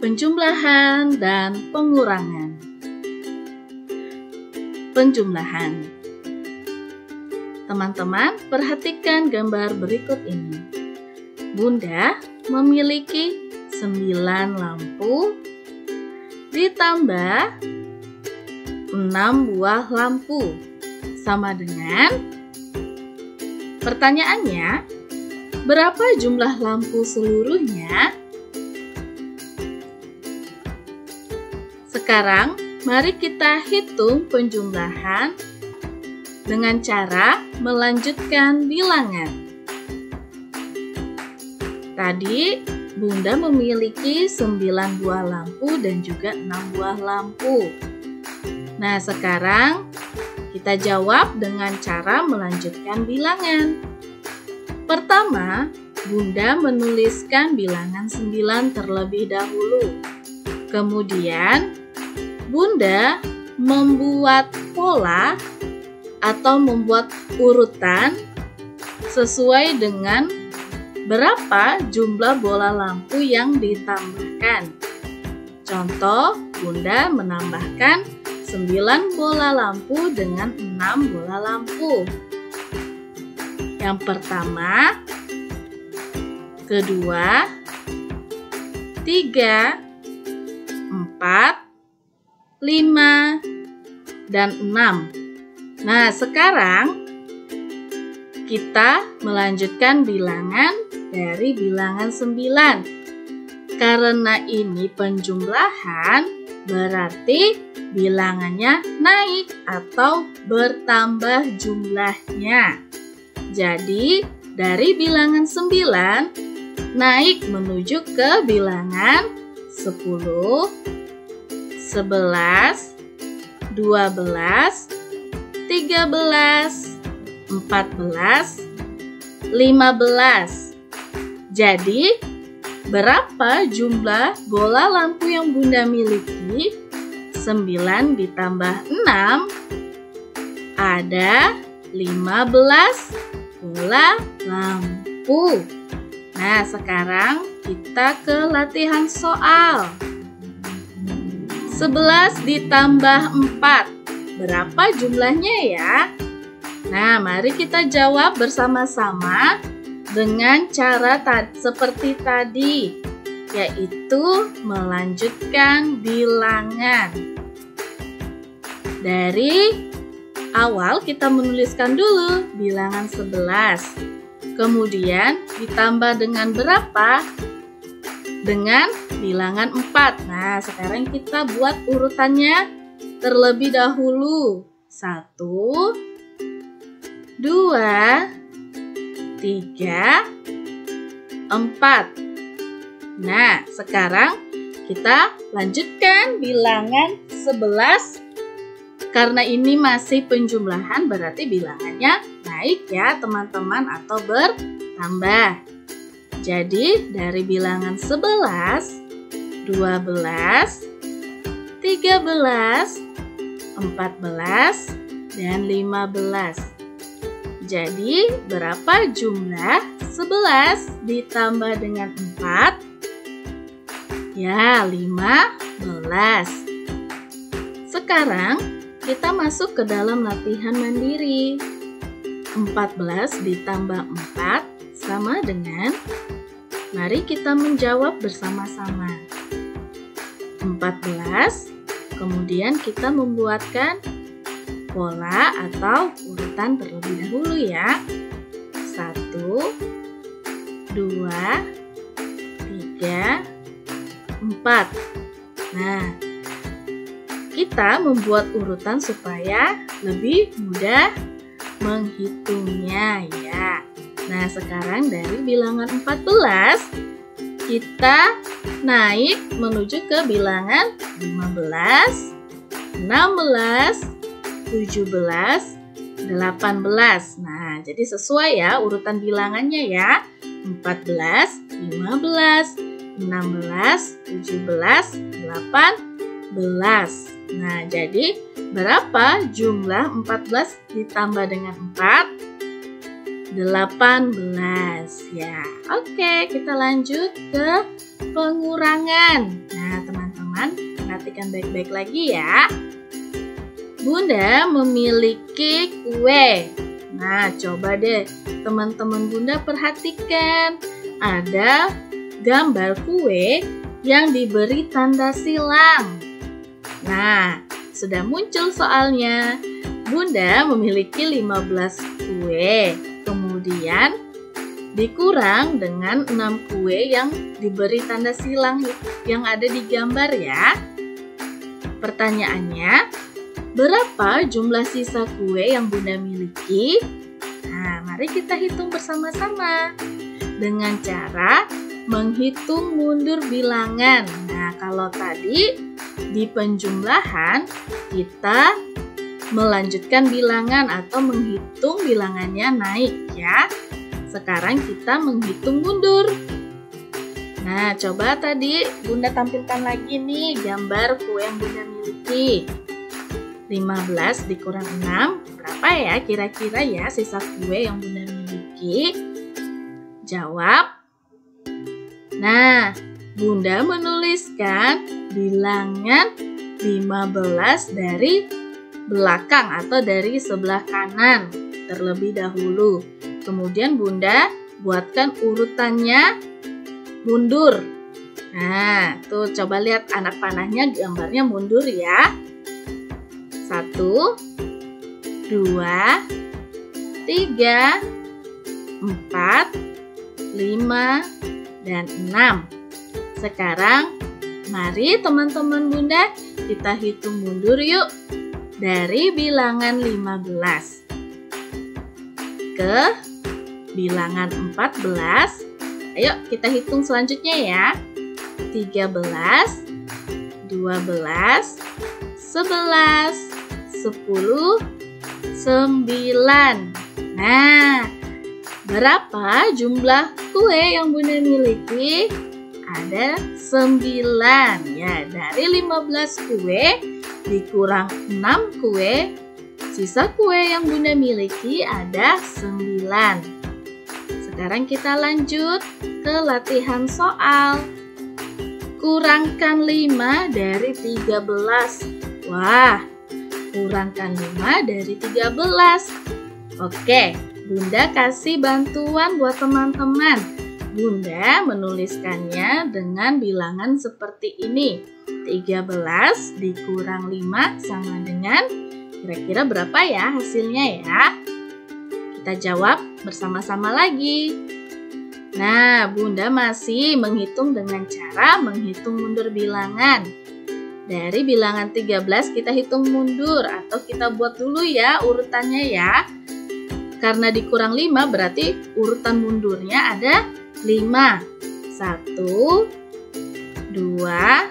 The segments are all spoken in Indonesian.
Penjumlahan dan pengurangan. Penjumlahan. Teman-teman, perhatikan gambar berikut ini. Bunda memiliki 9 lampu ditambah 6 buah lampu. Sama dengan, pertanyaannya, berapa jumlah lampu seluruhnya? Sekarang, mari kita hitung penjumlahan dengan cara melanjutkan bilangan. Tadi, Bunda memiliki 9 buah lampu dan juga 6 buah lampu. Nah, sekarang kita jawab dengan cara melanjutkan bilangan. Pertama, Bunda menuliskan bilangan 9 terlebih dahulu. Kemudian, Bunda membuat pola atau membuat urutan sesuai dengan berapa jumlah bola lampu yang ditambahkan. Contoh, Bunda menambahkan 9 bola lampu dengan 6 bola lampu. Yang pertama, kedua, 3, 4, 5, dan 6. Nah, sekarang kita melanjutkan bilangan dari bilangan 9. Karena ini penjumlahan, berarti bilangannya naik atau bertambah jumlahnya. Jadi, dari bilangan 9 naik menuju ke bilangan 10, 11, 12, 13, 14, 15. Jadi, berapa jumlah bola lampu yang Bunda miliki? 9 ditambah 6, ada 15 bola lampu. Nah, sekarang kita ke latihan soal. 11 ditambah 4, berapa jumlahnya ya? Nah, mari kita jawab bersama-sama dengan cara seperti tadi, yaitu melanjutkan bilangan. Dari awal kita menuliskan dulu bilangan 11. Kemudian ditambah dengan berapa? Dengan bilangan 4. Nah, sekarang kita buat urutannya terlebih dahulu. 1, 2, 3, 4. Nah, sekarang kita lanjutkan bilangan 11. Karena ini masih penjumlahan, berarti bilangannya naik ya teman-teman atau bertambah. Jadi, dari bilangan 11, 12, 13, 14, dan 15. Jadi, berapa jumlah 11 ditambah dengan 4? Ya, 15. Sekarang, kita masuk ke dalam latihan mandiri. 14 ditambah 4 sama dengan, mari kita menjawab bersama-sama. 14, kemudian kita membuatkan pola atau urutan terlebih dahulu ya. 1, 2, 3, 4. Nah, kita membuat urutan supaya lebih mudah menghitungnya ya. Nah, sekarang dari bilangan 14 kita naik menuju ke bilangan 15, 16, 17, 18. Nah, jadi sesuai ya urutan bilangannya ya. 14, 15, 16, 17, 18. Nah, jadi berapa jumlah 14 ditambah dengan 4? 18 ya. Oke, kita lanjut ke pengurangan. Nah, teman-teman, perhatikan baik-baik lagi ya. Bunda memiliki kue. Nah, coba deh teman-teman Bunda perhatikan. Ada gambar kue yang diberi tanda silang. Nah, sudah muncul soalnya. Bunda memiliki 15 kue. Kemudian dikurang dengan 6 kue yang diberi tanda silang yang ada di gambar ya. Pertanyaannya, berapa jumlah sisa kue yang Bunda miliki? Nah, mari kita hitung bersama-sama dengan cara menghitung mundur bilangan. Nah, kalau tadi di penjumlahan kita melanjutkan bilangan atau menghitung bilangannya naik ya. Sekarang kita menghitung mundur. Nah, coba tadi Bunda tampilkan lagi nih gambar kue yang Bunda miliki. 15 dikurang 6, berapa ya kira-kira ya sisa kue yang Bunda miliki? Jawab. Nah, Bunda menuliskan bilangan 15 dari belakang atau dari sebelah kanan terlebih dahulu. Kemudian Bunda buatkan urutannya mundur. Nah, tuh coba lihat anak panahnya gambarnya mundur ya. 1, 2, 3, 4, 5, dan 6. Sekarang mari teman-teman Bunda kita hitung mundur yuk. Dari bilangan 15 ke bilangan 14. Ayo kita hitung selanjutnya ya. 13, 12, 11, 10, 9. Nah, berapa jumlah kue yang Bunda miliki? Ada 9 ya. Dari 15 kue dikurang 6 kue, sisa kue yang Bunda miliki ada 9. Sekarang kita lanjut ke latihan soal. Kurangkan 5 dari 13. Wah, kurangkan 5 dari 13. Oke, Bunda kasih bantuan buat teman-teman. Bunda menuliskannya dengan bilangan seperti ini. 13 dikurang 5 sama dengan kira-kira berapa ya hasilnya ya? Kita jawab bersama-sama lagi. Nah, Bunda masih menghitung dengan cara menghitung mundur bilangan. Dari bilangan 13 kita hitung mundur atau kita buat dulu ya urutannya ya. Karena dikurang 5 berarti urutan mundurnya ada 5. 1, 2,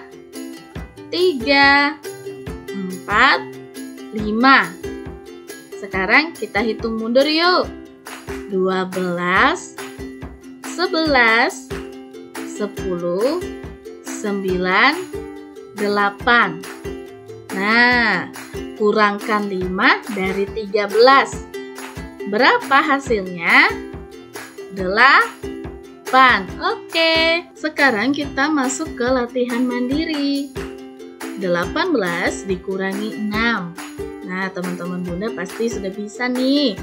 3, 4, 5. Sekarang kita hitung mundur yuk. 12, 11, 10, 9, 8. Nah, kurangkan 5 dari 13. Berapa hasilnya? 8. Oke, sekarang kita masuk ke latihan mandiri. 18 dikurangi 6. Nah, teman-teman Bunda pasti sudah bisa nih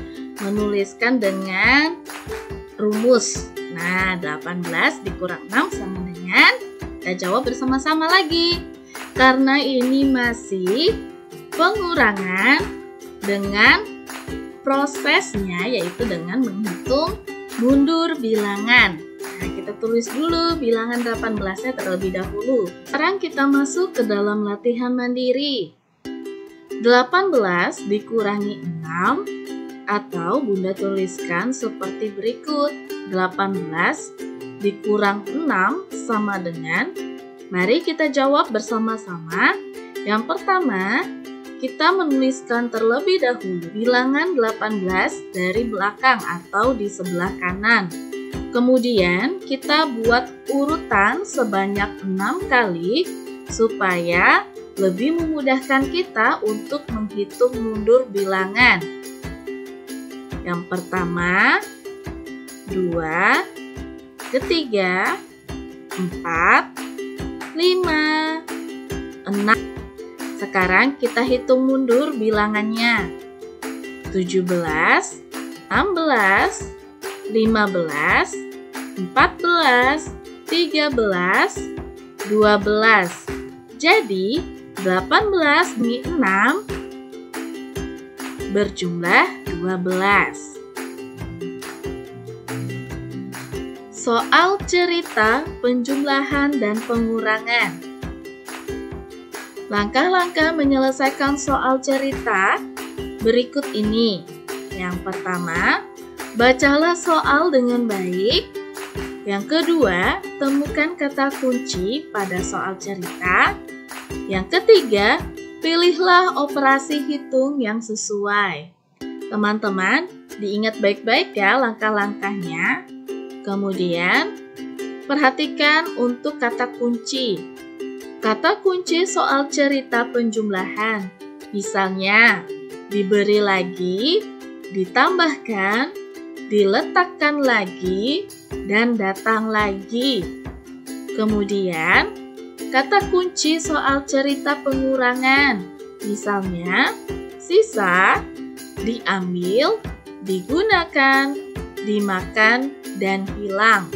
menuliskan dengan rumus. Nah, 18 dikurang 6 sama dengan, kita jawab bersama-sama lagi. Karena ini masih pengurangan dengan prosesnya yaitu dengan menghitung mundur bilangan. Nah, kita tulis dulu bilangan 18-nya terlebih dahulu. Sekarang kita masuk ke dalam latihan mandiri. 18 dikurangi 6 atau Bunda tuliskan seperti berikut. 18 dikurang 6 sama dengan, mari kita jawab bersama-sama. Yang pertama, kita menuliskan terlebih dahulu bilangan 18 dari belakang atau di sebelah kanan. Kemudian kita buat urutan sebanyak 6 kali supaya lebih memudahkan kita untuk menghitung mundur bilangan. Yang pertama, 2, ketiga, 4, 5, 6. Sekarang kita hitung mundur bilangannya. 17, 16, 15, 14, 13, 12. Jadi 18 demi 6 berjumlah 12. Soal cerita penjumlahan dan pengurangan. Langkah-langkah menyelesaikan soal cerita berikut ini. Yang pertama, bacalah soal dengan baik. Yang kedua, temukan kata kunci pada soal cerita. Yang ketiga, pilihlah operasi hitung yang sesuai. Teman-teman, diingat baik-baik ya langkah-langkahnya. Kemudian, perhatikan untuk kata kunci. Kata kunci soal cerita penjumlahan. Misalnya, diberi lagi, ditambahkan, diletakkan lagi, dan datang lagi. Kemudian, kata kunci soal cerita pengurangan. Misalnya, sisa, diambil, digunakan, dimakan, dan hilang.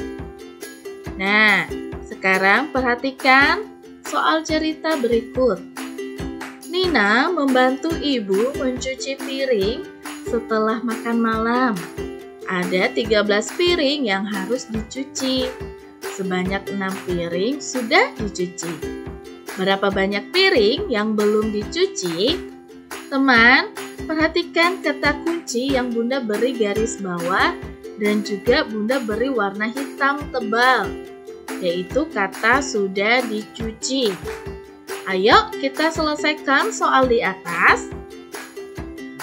Nah, sekarang perhatikan soal cerita berikut. Nina membantu ibu mencuci piring setelah makan malam. Ada 13 piring yang harus dicuci. Sebanyak 6 piring sudah dicuci. Berapa banyak piring yang belum dicuci? Teman, perhatikan kata kunci yang Bunda beri garis bawah dan juga Bunda beri warna hitam tebal, yaitu kata sudah dicuci. Ayo kita selesaikan soal di atas.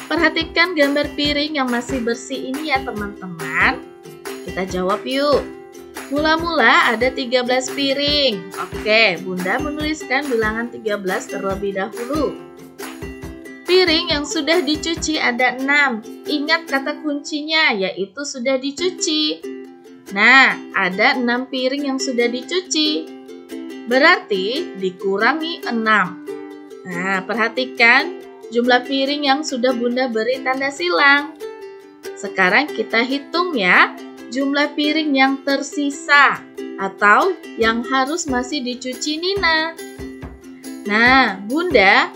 Perhatikan gambar piring yang masih bersih ini ya teman-teman. Kita jawab yuk. Mula-mula ada 13 piring. Oke, Bunda menuliskan bilangan 13 terlebih dahulu. Piring yang sudah dicuci ada 6. Ingat kata kuncinya, yaitu sudah dicuci. Nah, ada 6 piring yang sudah dicuci. Berarti dikurangi 6. Nah, perhatikan jumlah piring yang sudah Bunda beri tanda silang. Sekarang kita hitung ya, jumlah piring yang tersisa atau yang harus masih dicuci Nina. Nah, Bunda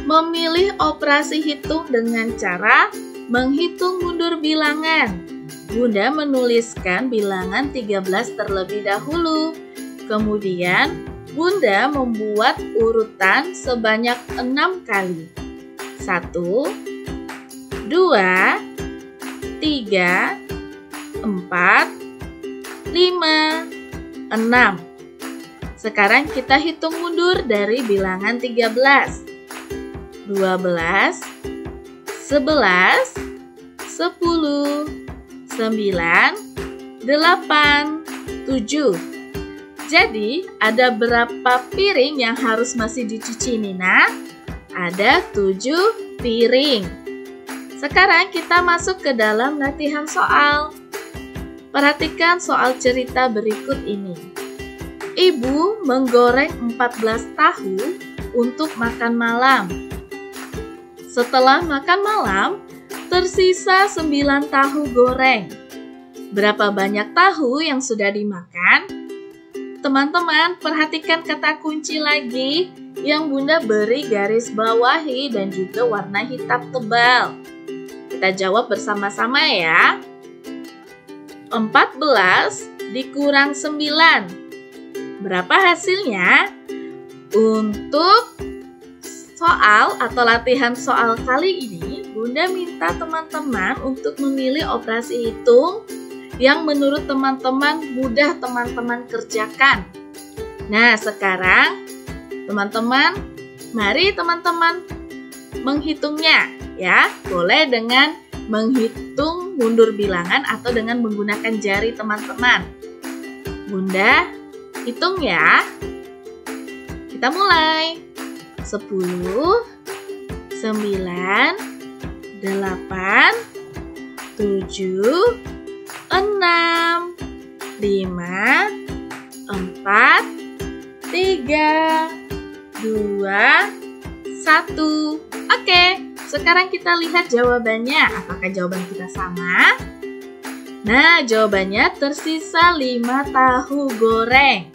memilih operasi hitung dengan cara menghitung mundur bilangan. Bunda menuliskan bilangan 13 terlebih dahulu. Kemudian, Bunda membuat urutan sebanyak 6 kali. 1, 2, 3, 4, 5, 6. Sekarang kita hitung mundur dari bilangan 13. 12, 11, 10, 9, 8, 7. Jadi, ada berapa piring yang harus masih dicuci Nina? Ada 7 piring. Sekarang kita masuk ke dalam latihan soal. Perhatikan soal cerita berikut ini. Ibu menggoreng 14 tahu untuk makan malam. Setelah makan malam, tersisa 9 tahu goreng. Berapa banyak tahu yang sudah dimakan? Teman-teman, perhatikan kata kunci lagi yang Bunda beri garis bawahi dan juga warna hitam tebal. Kita jawab bersama-sama ya. 14 dikurang 9. Berapa hasilnya? Untuk soal atau latihan soal kali ini, Bunda minta teman-teman untuk memilih operasi hitung yang menurut teman-teman mudah teman-teman kerjakan. Nah, sekarang teman-teman, mari teman-teman menghitungnya ya. Boleh dengan menghitung mundur bilangan atau dengan menggunakan jari teman-teman. Bunda hitung ya. Kita mulai. 10, 9, 8, 7, 6, 5, 4, 3, 2, 1. Oke, sekarang kita lihat jawabannya. Apakah jawaban kita sama? Nah, jawabannya tersisa 5 tahu goreng.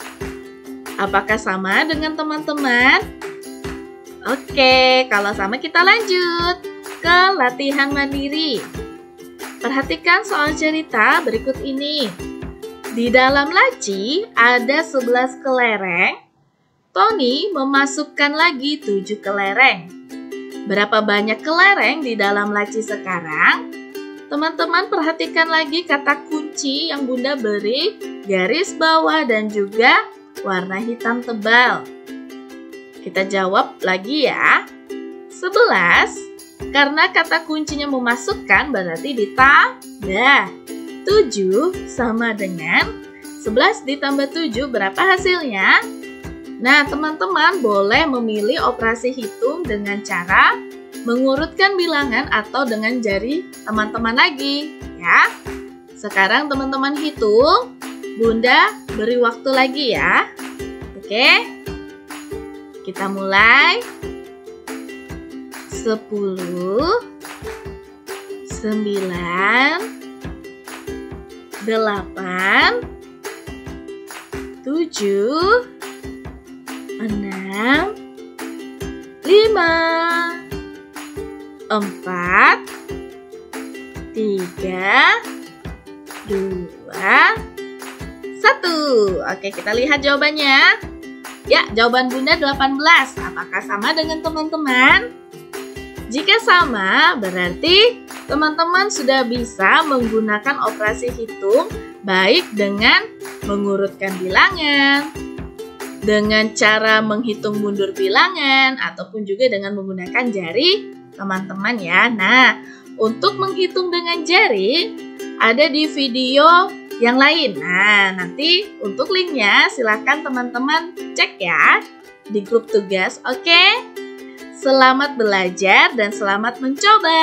Apakah sama dengan teman-teman? Oke, kalau sama kita lanjut ke latihan mandiri. Perhatikan soal cerita berikut ini. Di dalam laci ada 11 kelereng. Tony memasukkan lagi 7 kelereng. Berapa banyak kelereng di dalam laci sekarang? Teman-teman perhatikan lagi kata kunci yang Bunda beri garis bawah dan juga warna hitam tebal. Kita jawab lagi ya. 11, karena kata kuncinya memasukkan berarti ditambah. 7 sama dengan 11 ditambah 7 berapa hasilnya? Nah, teman-teman boleh memilih operasi hitung dengan cara mengurutkan bilangan atau dengan jari teman-teman lagi, ya. Sekarang teman-teman hitung, Bunda beri waktu lagi ya. Oke. Kita mulai. 10, 9, 8, 7, 6, 5, 4, 3, 2, 1. Oke, kita lihat jawabannya. Ya, jawaban Bunda 18. Apakah sama dengan teman-teman? Jika sama, berarti teman-teman sudah bisa menggunakan operasi hitung baik dengan mengurutkan bilangan, dengan cara menghitung mundur bilangan, ataupun juga dengan menggunakan jari teman-teman ya. Nah, untuk menghitung dengan jari ada di video yang lain. Nah, nanti untuk linknya silahkan teman-teman cek ya di grup tugas. Oke? Selamat belajar dan selamat mencoba.